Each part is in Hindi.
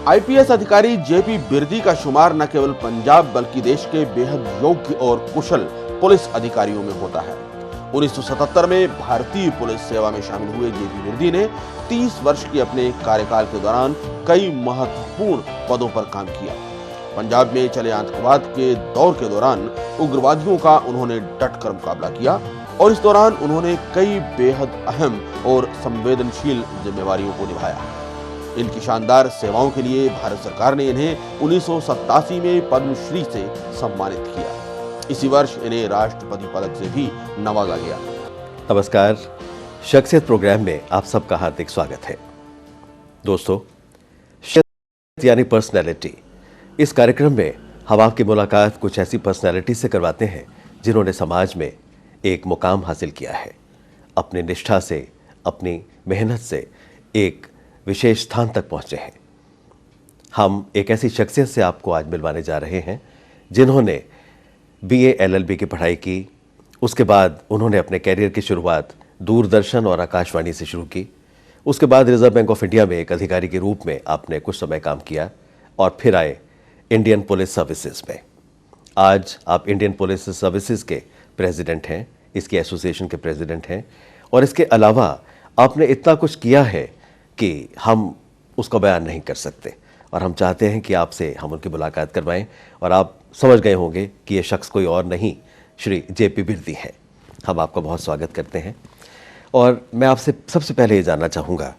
आईपीएस अधिकारी जेपी बिरदी का शुमार न केवल पंजाब बल्कि देश के बेहद योग्य और कुशल पुलिस अधिकारियों में होता है। 1977 में भारतीय पुलिस सेवा में शामिल हुए जेपी बिरदी ने 30 वर्ष के अपने कार्यकाल के दौरान कई महत्वपूर्ण पदों पर काम किया। पंजाब में चले आतंकवाद के दौर के दौरान उग्रवादियों का उन्होंने डटकर मुकाबला किया और इस दौरान उन्होंने कई बेहद अहम और संवेदनशील जिम्मेवारियों को निभाया। इनकी शानदार सेवाओं के लिए भारत सरकार ने इन्हें 1987 में पद्मश्री से सम्मानित किया। इसी वर्ष इन्हें राष्ट्रपति पदक से भी नवाजा गया। नमस्कार, शख्सियत प्रोग्राम में आप सबका हार्दिक स्वागत है। दोस्तों, शख्सियत यानी पर्सनैलिटी, इस कार्यक्रम में हम आपकी मुलाकात कुछ ऐसी पर्सनैलिटी से करवाते हैं जिन्होंने समाज में एक मुकाम हासिल किया है, अपनी निष्ठा से, अपनी मेहनत से एक विशेष स्थान तक पहुंचे हैं। हम एक ऐसी शख्सियत से आपको आज मिलवाने जा रहे हैं जिन्होंने बीए एलएलबी की पढ़ाई की। उसके बाद उन्होंने अपने कैरियर की शुरुआत दूरदर्शन और आकाशवाणी से शुरू की। उसके बाद रिजर्व बैंक ऑफ इंडिया में एक अधिकारी के रूप में आपने कुछ समय काम किया और फिर आए इंडियन पुलिस सर्विसेज में। आज आप इंडियन पुलिस सर्विसेज के प्रेसिडेंट हैं, इसकी एसोसिएशन के प्रेसिडेंट हैं और इसके अलावा आपने इतना कुछ किया है कि हम उसका बयान नहीं कर सकते और हम चाहते हैं कि आपसे हम उनकी मुलाकात करवाएं और आप समझ गए होंगे कि ये शख्स कोई और नहीं, श्री जेपी बिरदी हैं। हम आपका बहुत स्वागत करते हैं और मैं आपसे सबसे पहले ये जानना चाहूँगा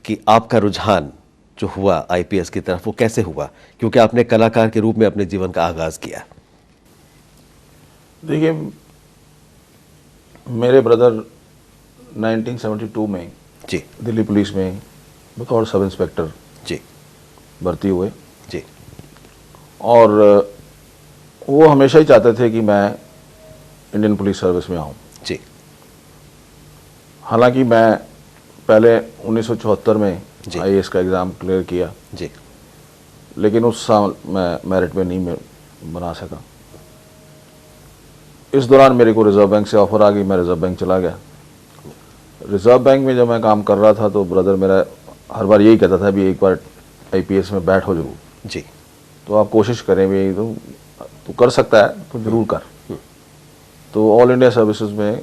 कि आपका रुझान जो हुआ आईपीएस की तरफ वो कैसे हुआ, क्योंकि आपने कलाकार के रूप में अपने जीवन का आगाज़ किया। देखिए, मेरे ब्रदर 1972 में जी दिल्ली पुलिस में बतौर सब इंस्पेक्टर जी भर्ती हुए जी और वो हमेशा ही चाहते थे कि मैं इंडियन पुलिस सर्विस में आऊं। जी। हालांकि मैं पहले 1974 में जी। आईएएस का एग्ज़ाम क्लियर किया जी लेकिन उस साल मैं मेरिट में नहीं बना सका। इस दौरान मेरे को रिजर्व बैंक से ऑफर आ गई, मैं रिजर्व बैंक चला गया। रिजर्व बैंक में जब मैं काम कर रहा था तो ब्रदर मेरा हर बार यही कहता था भी एक बार आईपीएस में बैठो जरूर जी। तो आप कोशिश करें भी, तो कर सकता है तो जरूर कर। तो ऑल इंडिया सर्विसेज में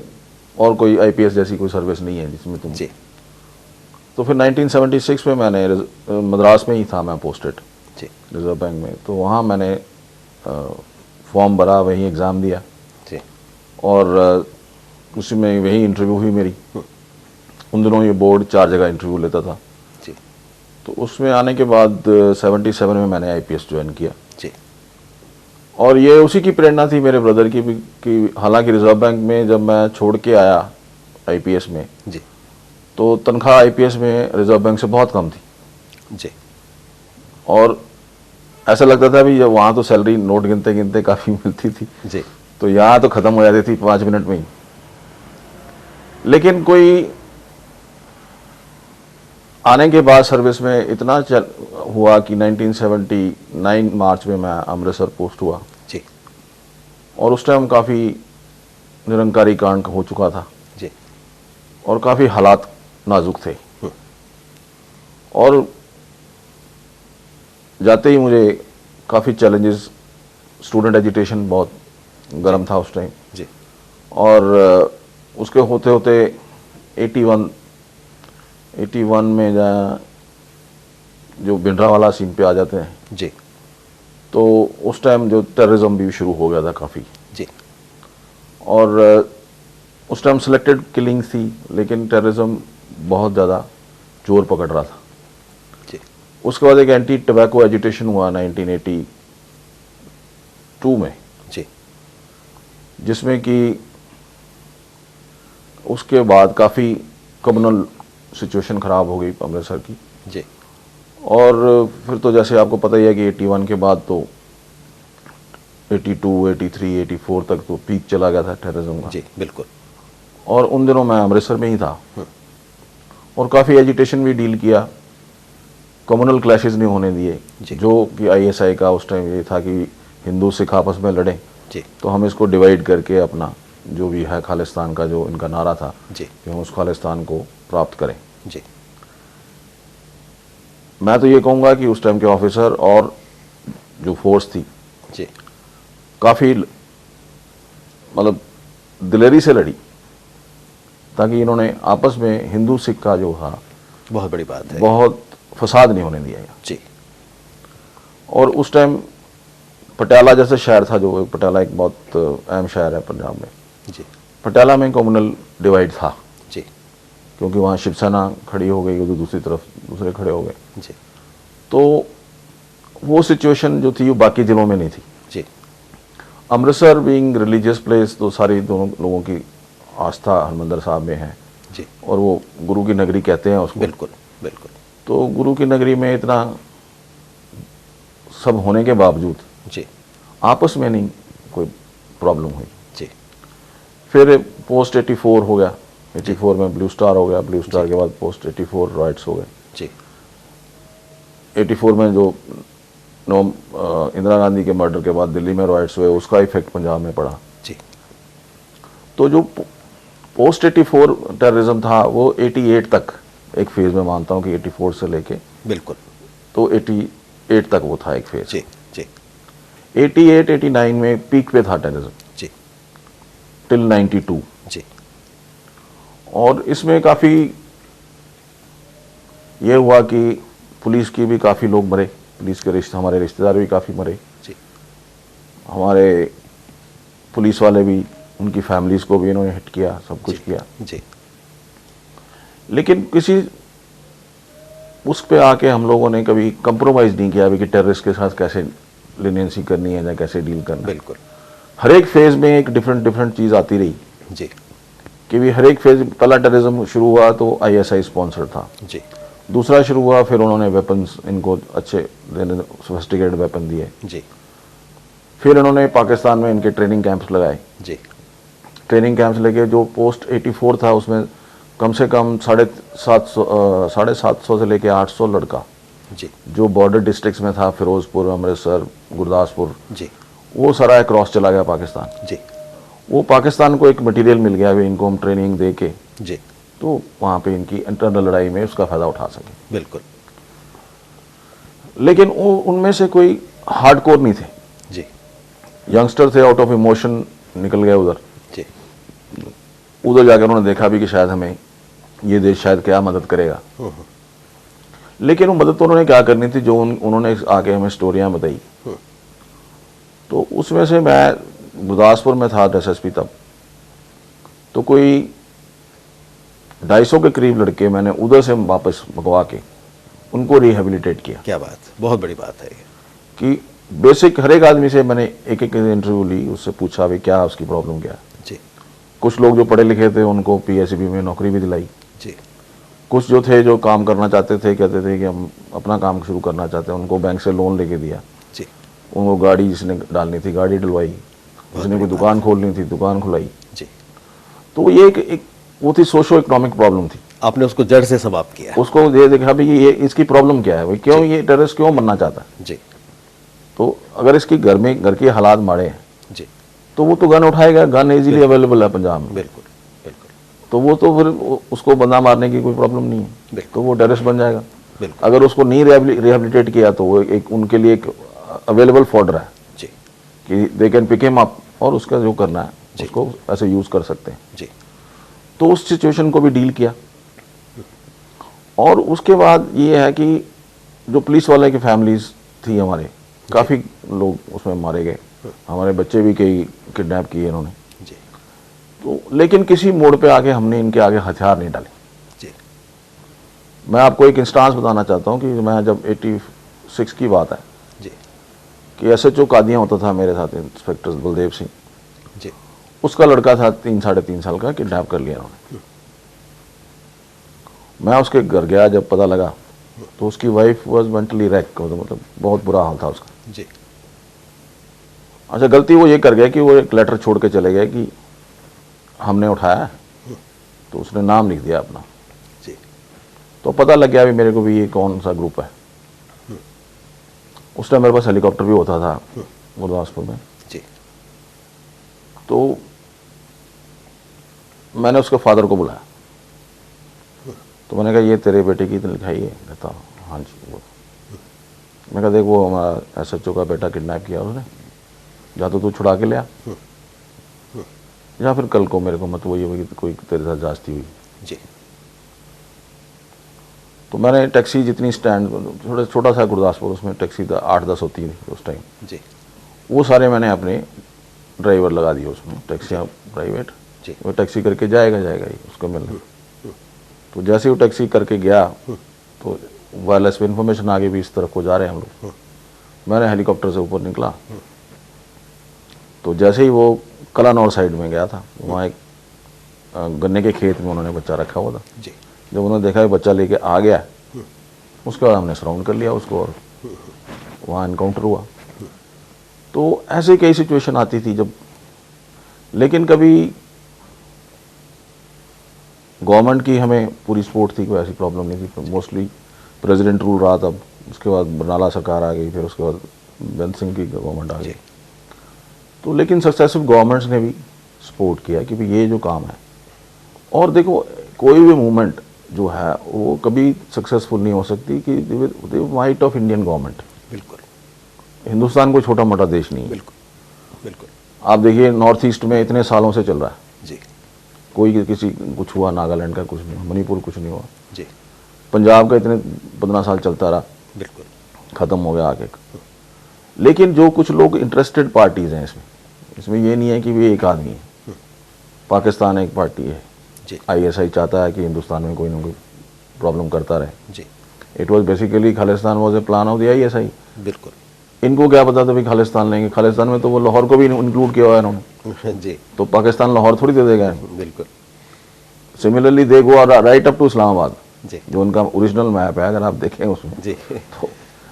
और कोई आईपीएस जैसी कोई सर्विस नहीं है जिसमें तुम जी। तो फिर 1976 में मैंने मद्रास में ही था मैं पोस्टेड जी। रिजर्व बैंक में। तो वहाँ मैंने फॉर्म भरा, वहीं एग्ज़ाम दिया जी। और उसी में वही इंटरव्यू हुई मेरी। उन दिनों ये बोर्ड 4 जगह इंटरव्यू लेता था जी। तो उसमें आने के बाद 77 में मैंने आईपीएस ज्वाइन किया जी। और ये उसी की प्रेरणा थी मेरे ब्रदर की भी कि हालांकि रिजर्व बैंक में जब मैं छोड़ के आया आईपीएस में जी। तो तनख्वाह आईपीएस में रिजर्व बैंक से बहुत कम थी जी। और ऐसा लगता था भी वहाँ तो सैलरी नोट गिनते गिनते काफ़ी मिलती थी जी। तो यहाँ तो ख़त्म हो जाती थी 5 मिनट में ही। लेकिन कोई आने के बाद सर्विस में इतना हुआ कि 1979 मार्च में मैं अमृतसर पोस्ट हुआ जी। और उस टाइम काफ़ी निरंकारी कांड हो चुका था जी। और काफ़ी हालात नाजुक थे और जाते ही मुझे काफ़ी चैलेंजेस, स्टूडेंट एजिटेशन बहुत गर्म था उस टाइम जी। और उसके होते होते 81 में जो भिंडरावाला सीन पे आ जाते हैं जी। तो उस टाइम जो टेररिज्म भी शुरू हो गया था काफ़ी जी। और उस टाइम सिलेक्टेड किलिंग थी लेकिन टेररिज्म बहुत ज़्यादा जोर पकड़ रहा था जी। उसके बाद एक एंटी टबैको एजिटेशन हुआ 1982 में जी। जिसमें कि उसके बाद काफ़ी कम्युनल सिचुएशन ख़राब हो गई अमृतसर की जी। और फिर तो जैसे आपको पता ही है कि 81 के बाद तो 82, 83, 84 तक तो पीक चला गया था टेररिज्म का। जी बिल्कुल। और उन दिनों मैं अमृतसर में ही था और काफ़ी एजिटेशन भी डील किया, कम्युनल क्लैशेस नहीं होने दिए जो कि आईएसआई का उस टाइम ये था कि हिंदू सिख आपस में लड़ें तो हम इसको डिवाइड करके अपना जो भी है खालिस्तान का जो इनका नारा था कि हम उस खालिस्तान को प्राप्त करें। जी। मैं तो ये कहूँगा कि उस टाइम के ऑफिसर और जो फोर्स थी जी काफ़ी मतलब दिलेरी से लड़ी, ताकि इन्होंने आपस में हिंदू सिख का जो था बहुत बड़ी बात है। बहुत फसाद नहीं होने दिया गया। जी और उस टाइम पटियाला जैसे शहर था, जो पटियाला एक बहुत अहम शहर है पंजाब में, जी पटियाला में कम्युनल डिवाइड था, जी क्योंकि वहाँ शिवसेना खड़ी हो गई, तो दूसरी तरफ दूसरे खड़े हो गए। जी तो वो सिचुएशन जो थी वो बाकी जिलों में नहीं थी। जी अमृतसर बीइंग रिलीजियस प्लेस, तो सारी दोनों लोगों की आस्था हरमंदिर साहब में है, जी और वो गुरु की नगरी कहते हैं उसको। बिल्कुल बिल्कुल। तो गुरु की नगरी में इतना सब होने के बावजूद जी आपस में नहीं कोई प्रॉब्लम हुई। जी फिर पोस्ट 84 हो गया, 84 में ब्लू स्टार हो गया, ब्लू स्टार के बाद पोस्ट 84 राइट्स हो गए। जी 84 में जो इंदिरा गांधी के मर्डर के बाद दिल्ली में राइट्स हुए, उसका इफेक्ट पंजाब में पड़ा। जी तो जो पोस्ट 84 टेररिज्म था वो 88 तक एक फेज में मानता हूँ कि 84 से लेके बिल्कुल। तो 88 तक वो था एक फेज। जी जी 88 89 में पीक पे था टेररिज्म जी टिल 92। जी और इसमें काफ़ी ये हुआ कि पुलिस की भी काफ़ी लोग मरे, पुलिस के हमारे रिश्तेदार भी काफ़ी मरे, जी हमारे पुलिस वाले भी, उनकी फैमिलीज़ को भी इन्होंने हिट किया, सब कुछ किया। जी लेकिन किसी उस पे आके हम लोगों ने कभी कंप्रोमाइज़ नहीं किया अभी कि टेररिस्ट के साथ कैसे लिनियंसी करनी है या कैसे डील करना है। बिल्कुल। हर एक फेज़ में एक डिफरेंट चीज़ आती रही जी कि भी हर एक फेज़, पहला टेररिज्म शुरू हुआ तो आईएसआई स्पॉन्सर था, जी दूसरा शुरू हुआ फिर उन्होंने वेपन्स इनको अच्छे सोफिस्टिकेटेड वेपन दिए, जी फिर इन्होंने पाकिस्तान में इनके ट्रेनिंग कैंप्स लगाए। जी ट्रेनिंग कैंप्स लेके जो पोस्ट 84 था उसमें कम से कम 750 से लेके 800 लड़का जी जो बॉर्डर डिस्ट्रिक्ट्स में था, फिरोजपुर, अमृतसर, गुरदासपुर, जी वो सारा क्रॉस चला गया पाकिस्तान। जी वो पाकिस्तान को एक मटेरियल मिल गया, इनको हम ट्रेनिंग दे के जी तो वहाँ पे इनकी इंटरनल लड़ाई में उसका फ़ायदा उठा सके। बिल्कुल। लेकिन उनमें से कोई हार्डकोर नहीं थे, जी यंगस्टर थे, आउट ऑफ इमोशन निकल गए उधर। जी उधर जाकर उन्होंने देखा भी कि शायद हमें ये देश शायद क्या मदद करेगा, लेकिन वो मदद तो उन्होंने क्या करनी थी, जो उन्होंने आके हमें स्टोरियाँ बताई। तो उसमें से मैं गुरदासपुर में था एसएसपी तब, तो कोई 250 के करीब लड़के मैंने उधर से वापस भगवा के उनको रिहेबिलिटेट किया। क्या बात, बहुत बड़ी बात है कि बेसिक हर एक आदमी से मैंने एक इंटरव्यू ली, उससे पूछा भी क्या उसकी प्रॉब्लम क्या है। जी कुछ लोग जो पढ़े लिखे थे उनको पीएसबी में नौकरी भी दिलाई, जी कुछ जो थे जो काम करना चाहते थे, कहते थे कि हम अपना काम शुरू करना चाहते हैं, उनको बैंक से लोन लेके दिया। जी उनको गाड़ी जिसने डालनी थी गाड़ी डलवाई, जिसने कोई दुकान खोलनी थी दुकान खुलाई। जी तो ये एक वो थी सोशो इकोनॉमिक प्रॉब्लम थी, आपने उसको जड़ से समाप्त किया। उसको ये देखा भी ये इसकी प्रॉब्लम क्या है, भाई क्यों ये टेररिस्ट क्यों बनना चाहता है। जी तो अगर इसकी घर के हालात माड़े हैं जी तो वो तो गन उठाएगा, गन इजीली अवेलेबल है पंजाब में, बिल्कुल बिल्कुल तो वो तो फिर उसको बंदा मारने की कोई प्रॉब्लम नहीं है, तो वो टेररिस्ट बन जाएगा। बिल्कुल। अगर उसको नहीं रिहेबिलिटेट किया तो वो एक उनके लिए एक अवेलेबल फॉर्डर है जी कि they can pick him up और उसका जो करना है उसको ऐसे यूज़ कर सकते हैं। जी तो उस सिचुएशन को भी डील किया। और उसके बाद ये है कि जो पुलिस वाले की फैमिलीज थी हमारे, काफ़ी लोग उसमें मारे गए, हमारे बच्चे भी कई किडनैप किए इन्होंने। जी तो लेकिन किसी मोड़ पे आके हमने इनके आगे हथियार नहीं डाले। जी मैं आपको एक इंस्टांस बताना चाहता हूँ कि मैं जब 86 की बात है जी कि एसएचओ कादियाँ होता था मेरे साथ, इंस्पेक्टर बलदेव सिंह, जी उसका लड़का था 3-3.5 साल का, किडनैप कर लिया उन्होंने। मैं उसके घर गया, जब पता लगा तो उसकी वाइफ वाज मेंटली रैक, मतलब बहुत बुरा हाल था उसका। जी अच्छा, गलती वो ये कर गया कि वो एक लेटर छोड़ के चले गए कि हमने उठाया है, तो उसने नाम लिख दिया अपना। जी तो पता लग गया भी मेरे को भी ये कौन सा ग्रुप है। उस टाइम मेरे पास हेलीकॉप्टर भी होता था गुरदासपुर में। जी तो मैंने उसके फादर को बुलाया, तो मैंने कहा ये तेरे बेटे की तो लिखाई है। कहता हाँ जी वो। मैं कहा देख वो हमारा SHO का बेटा किडनैप किया उसने, या तो तू छुड़ा के ले आ, या फिर कल को मेरे को मत वही कोई तेरे साथ जास्ती हुई। जी। तो मैंने टैक्सी जितनी स्टैंड, छोटा सा गुरदासपुर, उसमें टैक्सी 8-10 होती थी उस टाइम जी। वो सारे मैंने अपने ड्राइवर लगा दिए उसमें, टैक्सियाँ प्राइवेट, जी। वो टैक्सी करके जाएगा ही उसको मिलने। तो जैसे वो टैक्सी करके गया तो वायरलेस पे इन्फॉर्मेशन आ गई भी इस तरफ को जा रहे हैं हम लोग। मैंने हेलीकॉप्टर से ऊपर निकला, तो जैसे ही वो कलानौर साइड में गया था, वहाँ एक गन्ने के खेत में उन्होंने बच्चा रखा हुआ था। जी। जब उन्होंने देखा कि बच्चा लेके आ गया, उसके बाद हमने सराउंड कर लिया उसको और वहाँ इनकाउंटर हुआ। तो ऐसे कई सिचुएशन आती थी जब, लेकिन कभी गवर्नमेंट की हमें पूरी सपोर्ट थी, कोई ऐसी प्रॉब्लम नहीं थी। मोस्टली प्रेसिडेंट रूल रहा तब, उसके बाद बरनाला सरकार आ गई, फिर उसके बाद बेंत सिंह की गवर्नमेंट आ गई। तो लेकिन सक्सेसिव गवर्नमेंट्स ने भी सपोर्ट किया कि भाई ये जो काम है, और देखो कोई भी मूवमेंट जो है वो कभी सक्सेसफुल नहीं हो सकती कि with might of Indian government. बिल्कुल। हिंदुस्तान कोई छोटा मोटा देश नहीं है। बिल्कुल बिल्कुल। आप देखिए नॉर्थ ईस्ट में इतने सालों से चल रहा है, जी। कोई किसी कुछ हुआ, नागालैंड का कुछ नहीं हुआ, मणिपुर कुछ नहीं हुआ, जी। पंजाब का इतने 15 साल चलता रहा, बिल्कुल। खत्म हो गया आगे। लेकिन जो कुछ लोग इंटरेस्टेड पार्टीज हैं इसमें ये नहीं है कि वे एक आदमी है। पाकिस्तान एक पार्टी है, जी। ISI चाहता है कि हिंदुस्तान में कोई ना कोई प्रॉब्लम करता रहे। जी। It was basically Khalistan was a plan of the ISI। बिल्कुल। इनको क्या पता था भी खालिस्तान लेंगे, खालिस्तान में तो वो लाहौर को भी इंक्लूड किया हुआ है इन्होंने, जी। तो पाकिस्तान लाहौर थोड़ी दे देगा। बिल्कुल। Similarly they go right up to Islamabad, जी। जो उनका ओरिजिनल मैप है, अगर आप देखें उसमें जी। तो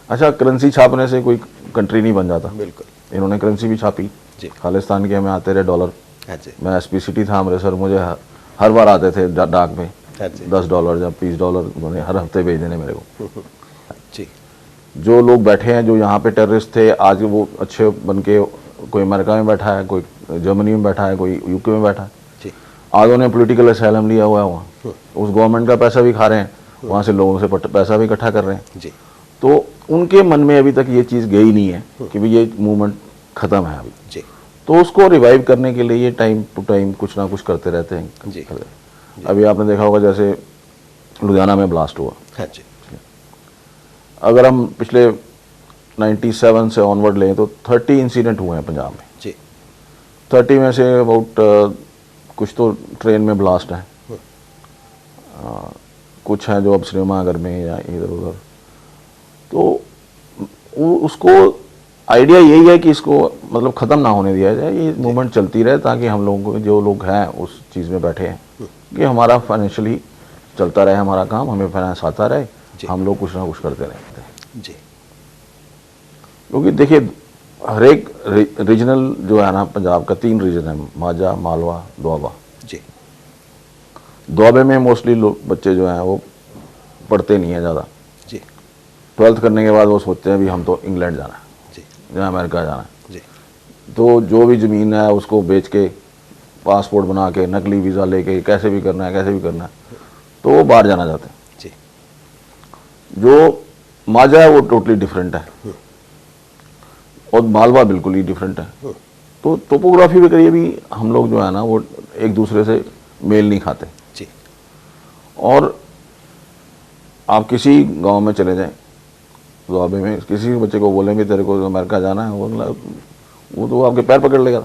अच्छा, करेंसी छापने से कोई कंट्री नहीं बन जाता। बिल्कुल। इन्होंने करेंसी भी छापी, जी। खालिस्तान के हमें आते रहे डॉलर। हाँ जी। मैं SPCT था अमृतसर, मुझे हर बार आते थे डाक में हाँ जी। $10 या $20 उन्होंने हर हफ्ते भेज देने मेरे को। जी। जो लोग बैठे हैं जो यहाँ पे टेररिस्ट थे, आज वो अच्छे बन के, कोई अमेरिका में बैठा है, कोई जर्मनी में बैठा है, कोई UK में बैठा है, जी। आज उन्हें पॉलिटिकल असाइलम लिया हुआ है वहाँ, उस गवर्नमेंट का पैसा भी खा रहे हैं, वहाँ से लोगों से पैसा भी इकट्ठा कर रहे हैं। जी। तो उनके मन में अभी तक ये चीज़ गई नहीं है कि भाई ये मूवमेंट ख़त्म है अभी। जी। तो उसको रिवाइव करने के लिए ये टाइम टू टाइम कुछ ना कुछ करते रहते हैं। जी। अभी आपने देखा होगा जैसे लुधियाना में ब्लास्ट हुआ, हाँ जी। अगर हम पिछले 97 से ऑनवर्ड लें तो 30 इंसिडेंट हुए हैं पंजाब में। जी। 30 में से अबाउट कुछ तो ट्रेन में ब्लास्ट है, कुछ है जो अब श्रीनगर में या इधर उधर। तो उसको आइडिया यही है कि इसको मतलब ख़त्म ना होने दिया जाए, ये मूवमेंट चलती रहे, ताकि हम लोगों को, जो लोग हैं उस चीज़ में बैठे हैं, कि हमारा फाइनेंशियली चलता रहे, हमारा काम, हमें फाइनेंस आता रहे, हम लोग कुछ ना कुछ करते रहते हैं। जी। क्योंकि देखिए हर एक रीजनल जो है ना, पंजाब का 3 रीजन है, माझा, मालवा, दोआबा। जी। दोआबे में मोस्टली लोग, बच्चे जो हैं वो पढ़ते नहीं हैं ज़्यादा। जी। 12th करने के बाद वो सोचते हैं भी हम तो इंग्लैंड जाना है, जी। या अमेरिका जाना है। जी। तो जो भी ज़मीन है उसको बेच के, पासपोर्ट बना के, नकली वीज़ा लेके, कैसे भी करना है, तो वो बाहर जाना चाहते हैं। जी। जो माझा है वो टोटली डिफरेंट है, और मालवा बिल्कुल ही डिफरेंट है। तो टोपोग्राफी पे करिए भी हम लोग जो है ना वो एक दूसरे से मेल नहीं खाते। जी। और आप किसी गांव में चले जाएं, दुआबे में किसी बच्चे को बोलेंगे तेरे को अमेरिका जाना है, वो तो आपके पैर पकड़ लेगा।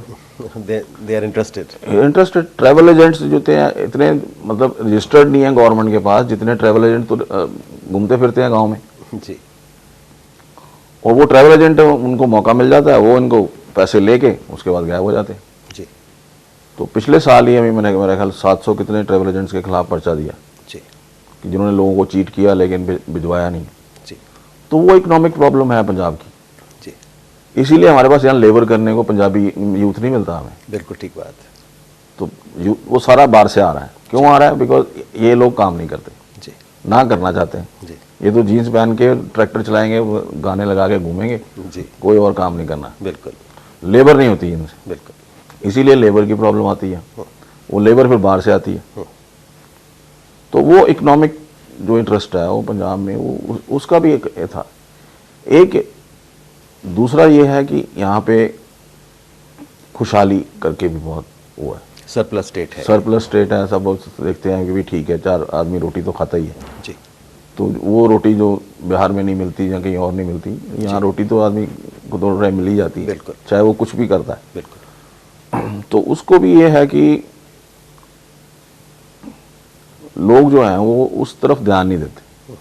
They are interested. Travel agents जो थे इतने मतलब रजिस्टर्ड नहीं है गवर्नमेंट के पास, जितने ट्रैवल एजेंट तो घूमते फिरते हैं गांव में। जी। और वो ट्रैवल एजेंट उनको मौका मिल जाता है, वो इनको पैसे लेके उसके बाद गायब हो जाते हैं। जी। तो पिछले साल ही अभी मैंने मेरा ख्याल 700 कितने ट्रैवल एजेंट्स के खिलाफ पर्चा दिया, जी। कि जिन्होंने लोगों को चीट किया लेकिन भिजवाया नहीं। जी। तो वो इकोनॉमिक प्रॉब्लम है पंजाब की। जी। इसीलिए हमारे पास यहाँ लेबर करने को पंजाबी यूथ नहीं मिलता हमें। बिल्कुल ठीक बात है। तो वो सारा बाहर से आ रहा है। क्यों आ रहा है? बिकॉज ये लोग काम नहीं करते, जी। ना करना चाहते हैं। जी। ये तो जीन्स पहन के ट्रैक्टर चलाएंगे, गाने लगा के घूमेंगे, जी। कोई और काम नहीं करना। बिल्कुल। लेबर नहीं होती इनसे, बिल्कुल। इसीलिए लेबर की प्रॉब्लम आती है। वो लेबर फिर बाहर से आती है। तो वो इकोनॉमिक जो इंटरेस्ट है वो पंजाब में वो उसका भी एक ये था। एक दूसरा ये है कि यहाँ पे खुशहाली करके भी बहुत वो है, सरप्लस स्टेट है। सरप्लस स्टेट है, सब देखते हैं कि भी ठीक है, 4 आदमी रोटी तो खाता ही है। जी तो वो रोटी जो बिहार में नहीं मिलती या कहीं और नहीं मिलती, यहाँ रोटी तो आदमी को 2 रुपये मिल ही जाती है, बिल्कुल। चाहे वो कुछ भी करता है। बिल्कुल। तो उसको भी ये है कि लोग जो हैं वो उस तरफ ध्यान नहीं देते,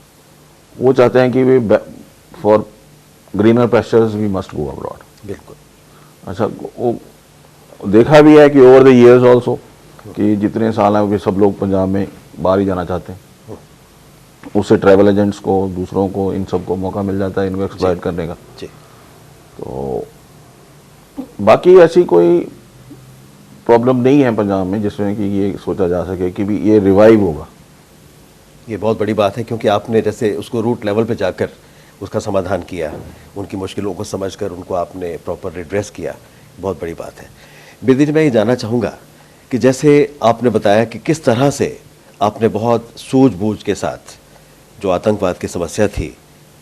वो चाहते हैं कि वे for greener pastures we must go abroad. बिल्कुल। अच्छा, वो देखा भी है कि ओवर द इयर्स ऑल्सो कि जितने साल हैं वे सब लोग पंजाब में बाहर ही जाना चाहते हैं। उससे ट्रैवल एजेंट्स को, दूसरों को, इन सबको मौका मिल जाता है इनको एक्सप्लॉइट करने का। जी। तो बाकी ऐसी कोई प्रॉब्लम नहीं है पंजाब में जिसमें कि ये सोचा जा सके कि भी ये रिवाइव होगा। ये बहुत बड़ी बात है, क्योंकि आपने जैसे उसको रूट लेवल पे जाकर उसका समाधान किया, उनकी मुश्किलों को समझकर उनको आपने प्रॉपर एड्रेस किया, बहुत बड़ी बात है। बिरदी जी, मैं ये जानना चाहूँगा कि जैसे आपने बताया कि किस तरह से आपने बहुत सूझबूझ के साथ जो आतंकवाद की समस्या थी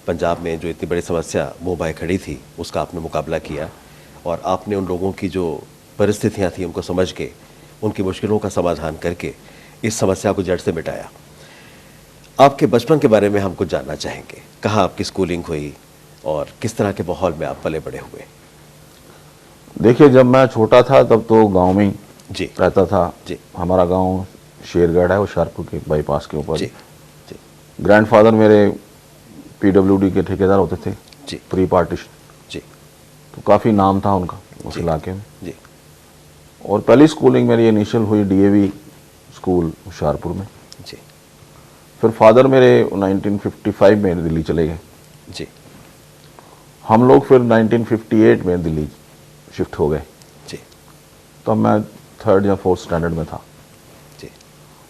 पंजाब में, जो इतनी बड़ी समस्या मुँह बाय खड़ी थी, उसका आपने मुकाबला किया और आपने उन लोगों की जो परिस्थितियाँ थी उनको समझ के उनकी मुश्किलों का समाधान करके इस समस्या को जड़ से मिटाया। आपके बचपन के बारे में हम कुछ जानना चाहेंगे। कहाँ आपकी स्कूलिंग हुई और किस तरह के माहौल में आप पले बड़े हुए? देखिए, जब मैं छोटा था तब तो गांव में ही जी रहता था। जी हमारा गांव शेरगढ़ है, होशियारपुर के बाईपास के ऊपर। जी जी ग्रैंडफादर मेरे पीडब्ल्यूडी के ठेकेदार होते थे जी प्री पार्टीशन, जी तो काफ़ी नाम था उनका उस जी। इलाके में। जी और पहली स्कूलिंग मेरी इनिशियल हुई डीएवी स्कूल होशियारपुर में। जी फिर फादर मेरे 1955 में दिल्ली चले गए। जी हम लोग फिर 1958 में दिल्ली शिफ्ट हो गए। जी तब मैं 3rd या 4th स्टैंडर्ड में था। जी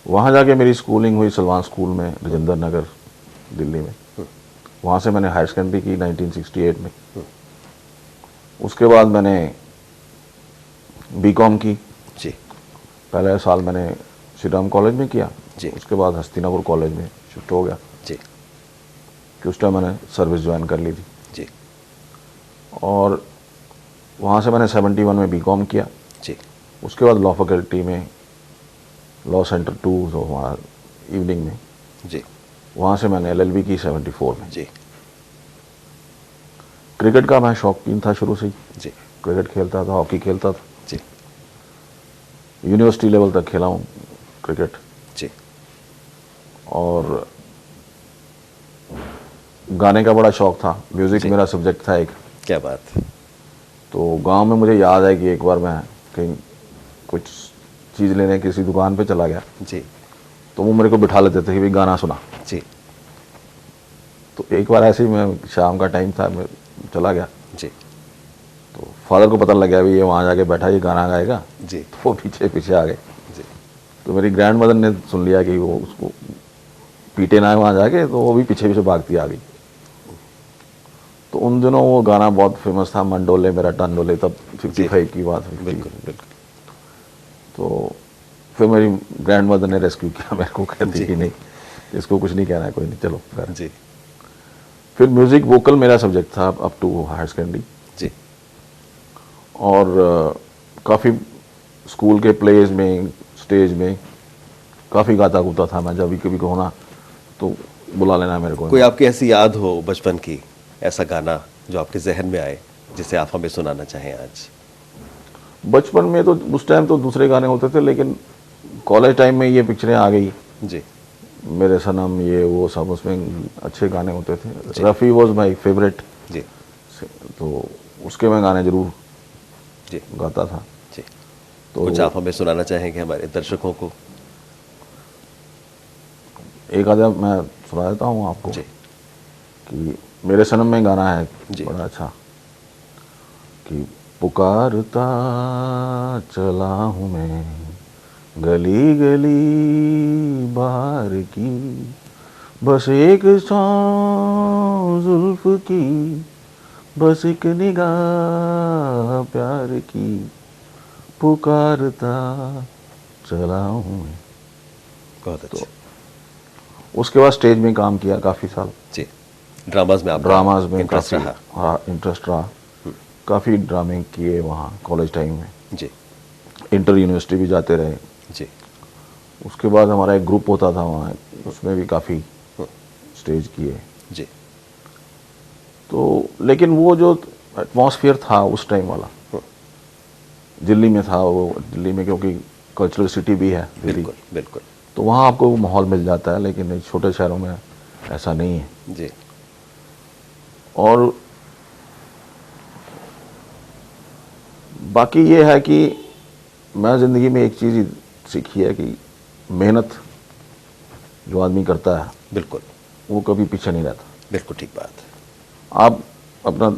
वहाँ जाके मेरी स्कूलिंग हुई सलमान स्कूल में, राजेंद्र नगर, दिल्ली में। वहाँ से मैंने हायर सेकेंडरी की 1968 में। उसके बाद मैंने बीकॉम की। जी पहले साल मैंने श्री राम कॉलेज में किया जी। उसके बाद हस्तिनापुर कॉलेज में शिफ्ट हो गया जी कि उस टाइम मैंने सर्विस ज्वाइन कर ली थी। जी और वहाँ से मैंने 71 में बीकॉम किया। जी उसके बाद लॉ फैकल्टी में लॉ सेंटर 2 जो हमारा इवनिंग में, जी वहाँ से मैंने LLB की 74 में। जी क्रिकेट का मैं शौकीन था शुरू से ही, जी क्रिकेट खेलता था, हॉकी खेलता था, जी यूनिवर्सिटी लेवल तक खेला हूँ क्रिकेट। जी और गाने का बड़ा शौक था, म्यूज़िक जी। मेरा सब्जेक्ट था एक। क्या बात। तो गांव में मुझे याद है कि एक बार मैं कहीं कुछ चीज़ लेने किसी दुकान पे चला गया, जी तो वो मेरे को बिठा लेते थे कि भाई गाना सुना। जी तो एक बार ऐसे ही मैं, शाम का टाइम था, मैं चला गया, जी तो फादर को पता लग गया भी ये वहाँ जाके बैठा ये गाना गाएगा, जी तो वो पीछे पीछे आ गए। जी तो मेरी ग्रैंड मदर ने सुन लिया कि वो उसको पीटे ना है वहाँ जाके, तो वो भी पीछे पीछे भागती आ गई। तो उन दिनों वो गाना बहुत फेमस था, मन डोले मेरा टन डोले, तब 55 की बात हुई। बिल्कुल बिल्कुल। तो फिर मेरी ग्रैंड मदर ने रेस्क्यू किया मेरे को, कहती जी। कि नहीं इसको कुछ नहीं कहना है, कोई नहीं, चलो घर। जी फिर म्यूज़िक वोकल मेरा सब्जेक्ट था अप टू हायर सेकेंडरी। जी और काफ़ी स्कूल के प्लेज में, स्टेज में काफ़ी गाता गुता था मैं। जब भी कभी को होना तो बुला लेना मेरे को। कोई आपकी ऐसी याद हो बचपन की, ऐसा गाना जो आपके जहन में आए जिसे आप हमें सुनाना चाहें आज? बचपन में तो उस टाइम तो दूसरे गाने होते थे, लेकिन कॉलेज टाइम में ये पिक्चरें आ गई, जी मेरे सनम, ये वो सब, उसमें अच्छे गाने होते थे। रफ़ी वॉज माई फेवरेट, जी तो उसके मैं गाने ज़रूर जी गाता था। जी। तो कुछ आप हमें सुनाना चाहेंगे हमारे दर्शकों को? एक आधा मैं सुना देता हूँ आपको जी कि मेरे सनम में गाना है जी। बड़ा अच्छा, कि पुकारता चला हूँ मैं गली गली बाहर की, बस एक सांस जुल्फ की, बस एक निगाह प्यार की, पुकारता चला हूँ मैं। बहुत अच्छा। उसके बाद स्टेज में काम किया काफ़ी साल। जी, ड्रामाज में आप ड्रामाज में इंटरेस्ट काफ़ी, रहा। हाँ इंटरेस्ट रहा। काफ़ी ड्रामे किए वहाँ कॉलेज टाइम में, जी इंटर यूनिवर्सिटी भी जाते रहे। जी उसके बाद हमारा एक ग्रुप होता था वहाँ, उसमें भी काफ़ी स्टेज किए। जी तो लेकिन वो जो एटमॉस्फेयर था उस टाइम वाला दिल्ली में था, वो दिल्ली में क्योंकि कल्चरल सिटी भी है दिल्ली, बिल्कुल बिल्कुल। तो वहाँ आपको वो माहौल मिल जाता है, लेकिन छोटे शहरों में ऐसा नहीं है। जी और बाकी ये है कि मैं ज़िंदगी में एक चीज़ सीखी है कि मेहनत जो आदमी करता है बिल्कुल वो कभी पीछे नहीं रहता। बिल्कुल ठीक बात है। आप अपना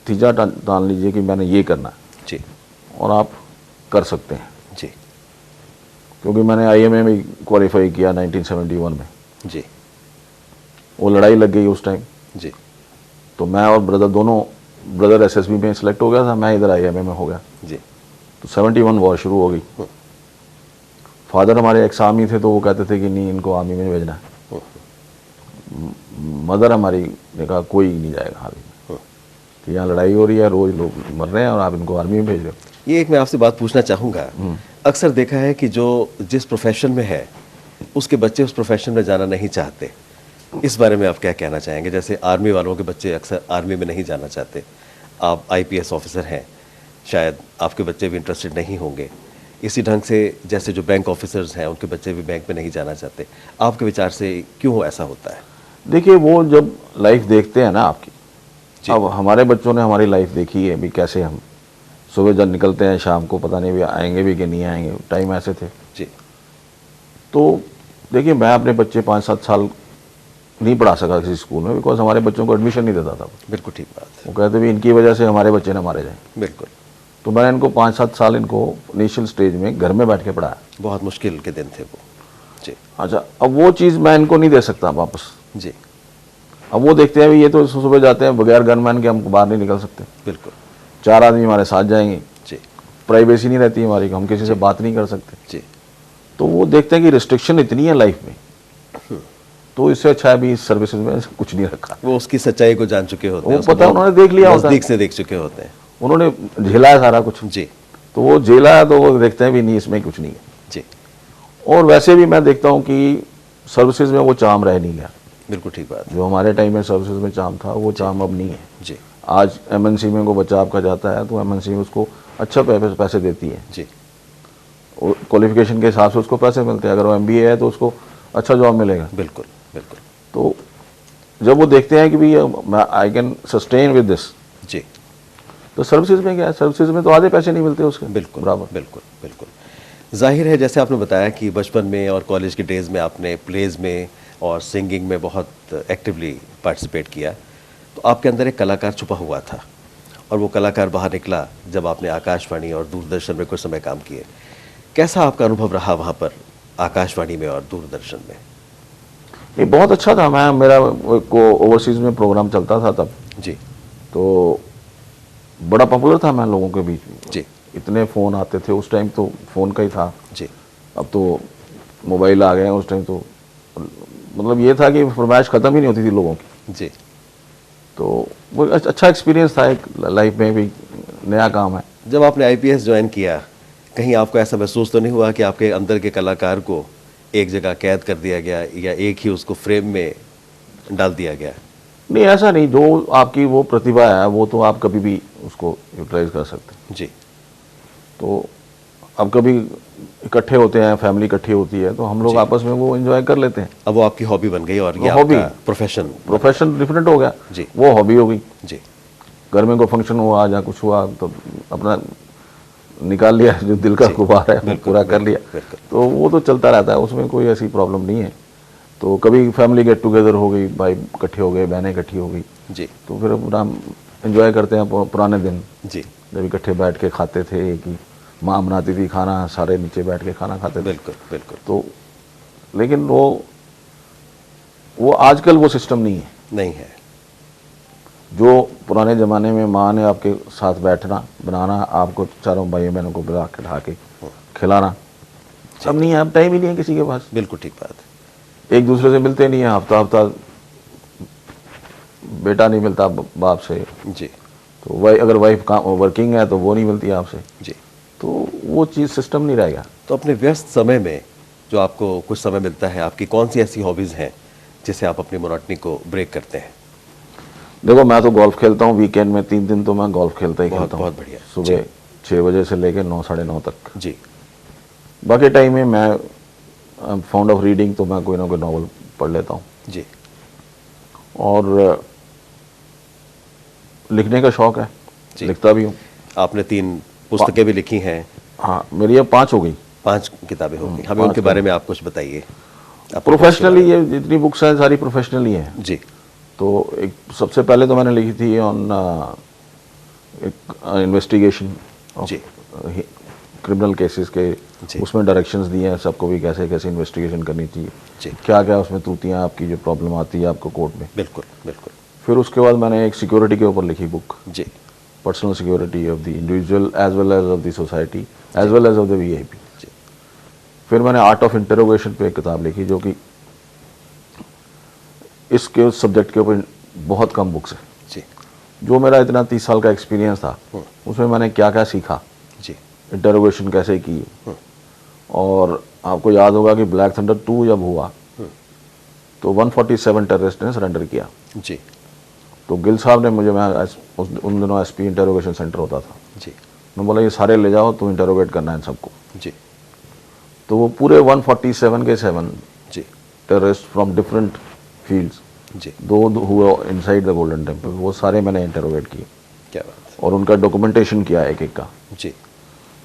तीजा डाल लीजिए कि मैंने ये करना है, जी और आप कर सकते हैं। जी क्योंकि मैंने आईएमए में क्वालिफाई किया 1971 में, जी वो लड़ाई लग गई उस टाइम, जी तो मैं और ब्रदर दोनों, ब्रदर एसएसबी में सिलेक्ट हो गया था, मैं इधर आईएमए में हो गया। जी तो 71 वॉर शुरू हो गई। फादर हमारे एक्स आर्मी थे, तो वो कहते थे कि नहीं इनको आर्मी में भेजना है। मदर हमारी ने कहा कोई नहीं जाएगा आर्मी में, कि यहाँ लड़ाई हो रही है, रोज लोग मर रहे हैं और आप इनको आर्मी में भेज रहे हो। ये एक मैं आपसे बात पूछना चाहूँगा, अक्सर देखा है कि जो जिस प्रोफेशन में है उसके बच्चे उस प्रोफेशन में जाना नहीं चाहते। इस बारे में आप क्या कहना चाहेंगे? जैसे आर्मी वालों के बच्चे अक्सर आर्मी में नहीं जाना चाहते, आप आईपीएस ऑफिसर हैं, शायद आपके बच्चे भी इंटरेस्टेड नहीं होंगे। इसी ढंग से जैसे जो बैंक ऑफिसर्स हैं उनके बच्चे भी बैंक में नहीं जाना चाहते। आपके विचार से क्यों ऐसा होता है? देखिए वो जब लाइफ देखते हैं ना आपकी, अब हमारे बच्चों ने हमारी लाइफ देखी है भी, कैसे हम सुबह जब निकलते हैं शाम को पता नहीं भी आएंगे भी कि नहीं आएंगे, टाइम ऐसे थे। जी तो देखिए मैं अपने बच्चे 5-7 साल नहीं पढ़ा सका किसी स्कूल में, बिकॉज हमारे बच्चों को एडमिशन नहीं देता था। बिल्कुल ठीक बात है। वो कहते भी इनकी वजह से हमारे बच्चे ना मारे जाएं। बिल्कुल। तो मैंने इनको 5-7 साल इनको इनिशियल स्टेज में घर में बैठ के पढ़ाया। बहुत मुश्किल के दिन थे वो। जी अच्छा, अब वो चीज़ मैं इनको नहीं दे सकता वापस। जी अब वो देखते हैं भी ये तो सुबह जाते हैं बगैर गनमैन के, हम बाहर नहीं निकल सकते, बिल्कुल। 4 आदमी हमारे साथ जाएंगे, जी प्राइवेसी नहीं रहती हमारी, हम किसी से बात नहीं कर सकते। जी तो वो देखते हैं कि रिस्ट्रिक्शन इतनी है लाइफ में, तो इससे अच्छा है भी सर्विसेज में कुछ नहीं रखा। वो उसकी सच्चाई को जान चुके होते हैं, वो उसको पता बहुत उन्होंने देख लिया होता है, नजदीक से देख चुके होते हैं, उन्होंने झेला है सारा कुछ। जी तो वो झेला है तो वो देखते हैं भी नहीं इसमें कुछ नहीं है। जी और वैसे भी मैं देखता हूँ कि सर्विसेज में वो चाम रह नहीं गया। बिल्कुल ठीक बात है। जो हमारे टाइम में सर्विसेज में चाम था वो चाम अब नहीं है। जी आज एमएनसी में को बच्चा आपका जाता है तो एमएनसी में उसको अच्छा पैसे देती है, जी क्वालिफिकेशन के हिसाब से उसको पैसे मिलते हैं। अगर वो एमबीए है तो उसको अच्छा जॉब मिलेगा। बिल्कुल बिल्कुल। तो जब वो देखते हैं कि भाई I can sustain with this, जी तो सर्विसेज में क्या है, सर्विसेज में तो आधे पैसे नहीं मिलते उसके बिल्कुल बराबर। बिल्कुल बिल्कुल। जाहिर है जैसे आपने बताया कि बचपन में और कॉलेज के डेज़ में आपने प्लेज में और सिंगिंग में बहुत एक्टिवली पार्टिसिपेट किया, तो आपके अंदर एक कलाकार छुपा हुआ था और वो कलाकार बाहर निकला जब आपने आकाशवाणी और दूरदर्शन में कुछ समय काम किए। कैसा आपका अनुभव रहा वहाँ पर आकाशवाणी में और दूरदर्शन में? ये बहुत अच्छा था। मेरा को ओवरसीज में प्रोग्राम चलता था तब, जी तो बड़ा पॉपुलर था मैं लोगों के बीच में। जी इतने फ़ोन आते थे उस टाइम, तो फ़ोन का ही था। जी अब तो मोबाइल आ गए हैं, उस टाइम तो मतलब ये था कि फरमाइश ख़त्म ही नहीं होती थी लोगों की। जी। तो वो अच्छा एक्सपीरियंस था एक लाइफ में भी, नया काम है। जब आपने आईपीएस ज्वाइन किया, कहीं आपको ऐसा महसूस तो नहीं हुआ कि आपके अंदर के कलाकार को एक जगह कैद कर दिया गया या एक ही उसको फ्रेम में डाल दिया गया? नहीं, ऐसा नहीं। जो आपकी वो प्रतिभा है वो तो आप कभी भी उसको यूटिलाइज कर सकते हैं। जी। तो अब कभी इकट्ठे होते हैं, फैमिली इकट्ठी होती है, तो हम लोग आपस में वो एंजॉय कर लेते हैं। अब वो आपकी हॉबी बन गई और ये हॉबी, आपका प्रोफेशन डिफरेंट हो गया जी। वो हॉबी हो गई। जी। घर में कोई फंक्शन हुआ या कुछ हुआ तो अपना निकाल लिया, जो दिल का गुब्बार है वो पूरा कर लिया। तो वो तो चलता रहता है, उसमें कोई ऐसी प्रॉब्लम नहीं है। तो कभी फैमिली गेट टुगेदर हो गई, भाई इकट्ठे हो गए, बहनें इकट्ठी हो गई, जी, तो फिर पूरा एंजॉय करते हैं पुराने दिन जी, जब इकट्ठे बैठ के खाते थे। कि माँ बनाती थी खाना, सारे नीचे बैठ के खाना खाते थे। बिल्कुल बिल्कुल। तो लेकिन वो आजकल वो सिस्टम नहीं है। जो पुराने ज़माने में माँ ने आपके साथ बैठना, बनाना, आपको चारों भाई बहनों को बिठा के खिलाना, अब नहीं है। अब टाइम ही नहीं है किसी के पास। बिल्कुल ठीक बात है। एक दूसरे से मिलते नहीं है, हफ्ता हफ्ता बेटा नहीं मिलता बाप से, जी तो वही अगर वाइफ वर्किंग है तो वो नहीं मिलती आपसे, जी। तो वो चीज़ सिस्टम नहीं रहेगा। तो अपने व्यस्त समय में जो आपको कुछ समय मिलता है, आपकी कौन सी ऐसी हॉबीज़ हैं जिससे आप अपनी मोनोटनी को ब्रेक करते हैं? देखो मैं तो गोल्फ खेलता हूँ, वीकेंड में 3 दिन तो मैं गोल्फ खेलता ही खेलता हूँ। बहुत बढ़िया। सुबह 6 बजे से लेकर 9 साढ़े 9 तक। जी बाकी टाइम में मैं फाउंड ऑफ रीडिंग, तो मैं कोई ना कोई नॉवल पढ़ लेता हूँ। जी और लिखने का शौक है, जी। लिखता भी हूँ। आपने 3 पुस्तकें भी लिखी हैं। हाँ, मेरी अब 5 हो गई। 5 किताबें होंगी। हमें 5 उनके बारे में आप कुछ बताइए। प्रोफेशनली ये जितनी बुक्स हैं सारी प्रोफेशनली हैं। जी तो एक सबसे पहले तो मैंने लिखी थी ऑन इन्वेस्टिगेशन जी क्रिमिनल केसेस के, जी। उसमें डायरेक्शंस दिए हैं सबको भी कैसे कैसे इन्वेस्टिगेशन करनी चाहिए, जी। क्या क्या उसमें त्रुटियां आपकी जो प्रॉब्लम आती है आपको कोर्ट में। बिल्कुल बिल्कुल। फिर उसके बाद मैंने एक सिक्योरिटी के ऊपर लिखी बुक, जी personal security of the individual as well as of the society as well as of the VIP. जी फिर मैंने आर्ट ऑफ इंटरोगेशन पे एक किताब लिखी, जो कि इसके सब्जेक्ट के ऊपर बहुत कम बुक्स है। जी जो मेरा इतना 30 साल का एक्सपीरियंस था, उसमें मैंने क्या क्या सीखा, जी इंटरोगेशन कैसे की। और आपको याद होगा कि ब्लैक थंडर 2 जब हुआ तो 147 टेररिस्ट ने सरेंडर किया। जी तो गिल साहब ने मुझे, मैं उन दिनों एसपी इंटरोगेशन सेंटर होता था, जी मैं बोला ये सारे ले जाओ, तुम इंटरोगेट करना है सबको। जी तो वो पूरे 147 के 7 जी टेररिस्ट फ्रॉम डिफरेंट फील्ड्स, जी। दो हुए इनसाइड द गोल्डन टेम्पल, वो सारे मैंने इंटरोगेट किए क्या बात और उनका डॉक्यूमेंटेशन किया एक एक का। है। जी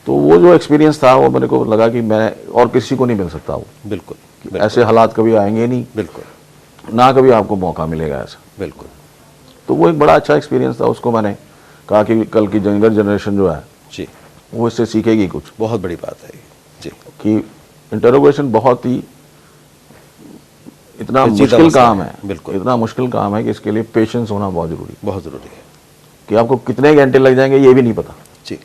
तो वो जो एक्सपीरियंस था वो मेरे को लगा कि मैं और किसी को नहीं मिल सकता। वो बिल्कुल ऐसे हालात कभी आएंगे नहीं, बिल्कुल ना कभी आपको मौका मिलेगा ऐसा। बिल्कुल। तो वो एक बड़ा अच्छा एक्सपीरियंस था। उसको मैंने कहा कि कल की यंगर जनरेशन जो है जी वो इससे सीखेगी कुछ, बहुत बड़ी बात है ये। जी कि इंटरोगेशन बहुत ही इतना पेचीदा मुश्किल मसला काम है, है, बिल्कुल। इतना मुश्किल काम है कि इसके लिए पेशेंस होना बहुत जरूरी है, बहुत ज़रूरी है। कि आपको कितने घंटे लग जाएंगे ये भी नहीं पता। जी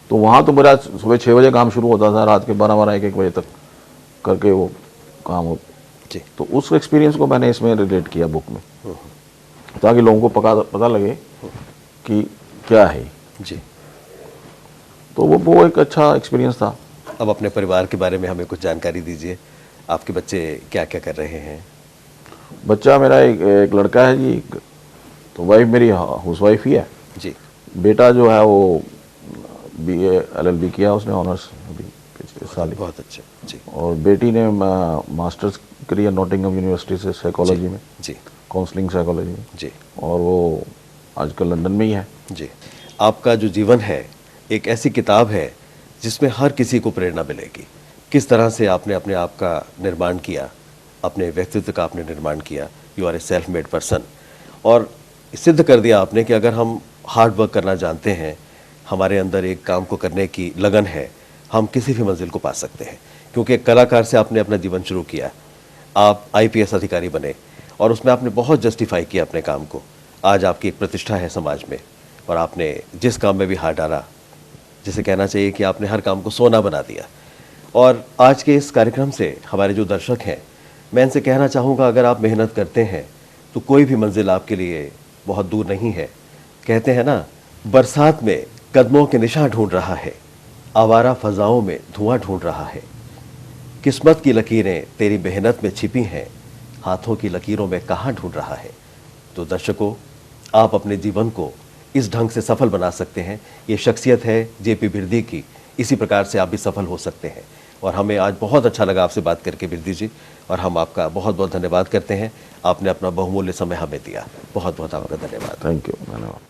तो वहाँ तो मेरा सुबह 6 बजे काम शुरू होता था, रात के 12-12 1-1 बजे तक करके वो काम हो। जी तो उस एक्सपीरियंस को मैंने इसमें रिलेट किया बुक में, ताकि लोगों को पता लगे कि क्या है। जी। तो वो एक अच्छा एक्सपीरियंस था। अब अपने परिवार के बारे में हमें कुछ जानकारी दीजिए। आपके बच्चे क्या क्या कर रहे हैं? बच्चा मेरा एक लड़का है जी, तो वाइफ मेरी हाउस वाइफ ही है। जी बेटा जो है वो BA LLB किया उसने, ऑनर्स अभी पिछले साल ही। बहुत अच्छा। जी और बेटी ने मास्टर्स करी है नॉटिंघम यूनिवर्सिटी से साइकोलॉजी में, जी काउंसलिंग साइकोलॉजी में, जी और वो आजकल लंदन में ही है। जी। आपका जो जीवन है एक ऐसी किताब है जिसमें हर किसी को प्रेरणा मिलेगी। किस तरह से आपने अपने आप का निर्माण किया, अपने व्यक्तित्व का आपने निर्माण किया। You are a self made person, और सिद्ध कर दिया आपने कि अगर हम हार्ड वर्क करना जानते हैं, हमारे अंदर एक काम को करने की लगन है, हम किसी भी मंजिल को पा सकते हैं। क्योंकि एक कलाकार से आपने अपना जीवन शुरू किया, आप IPS अधिकारी बने और उसमें आपने बहुत जस्टिफाई किया अपने काम को। आज आपकी एक प्रतिष्ठा है समाज में, और आपने जिस काम में भी हाथ डाला, जिसे कहना चाहिए कि आपने हर काम को सोना बना दिया। और आज के इस कार्यक्रम से हमारे जो दर्शक हैं, मैं इनसे कहना चाहूँगा, अगर आप मेहनत करते हैं तो कोई भी मंजिल आपके लिए बहुत दूर नहीं है। कहते हैं ना, बरसात में कदमों के निशान ढूंढ रहा है, आवारा फजाओं में धुआं ढूंढ रहा है। किस्मत की लकीरें तेरी मेहनत में छिपी हैं, हाथों की लकीरों में कहाँ ढूंढ रहा है। तो दर्शकों, आप अपने जीवन को इस ढंग से सफल बना सकते हैं। ये शख्सियत है JP बिरदी की। इसी प्रकार से आप भी सफल हो सकते हैं। और हमें आज बहुत अच्छा लगा आपसे बात करके बिरदी जी, और हम आपका बहुत बहुत धन्यवाद करते हैं। आपने अपना बहुमूल्य समय हमें दिया। बहुत बहुत आपका धन्यवाद। थैंक यू, धन्यवाद।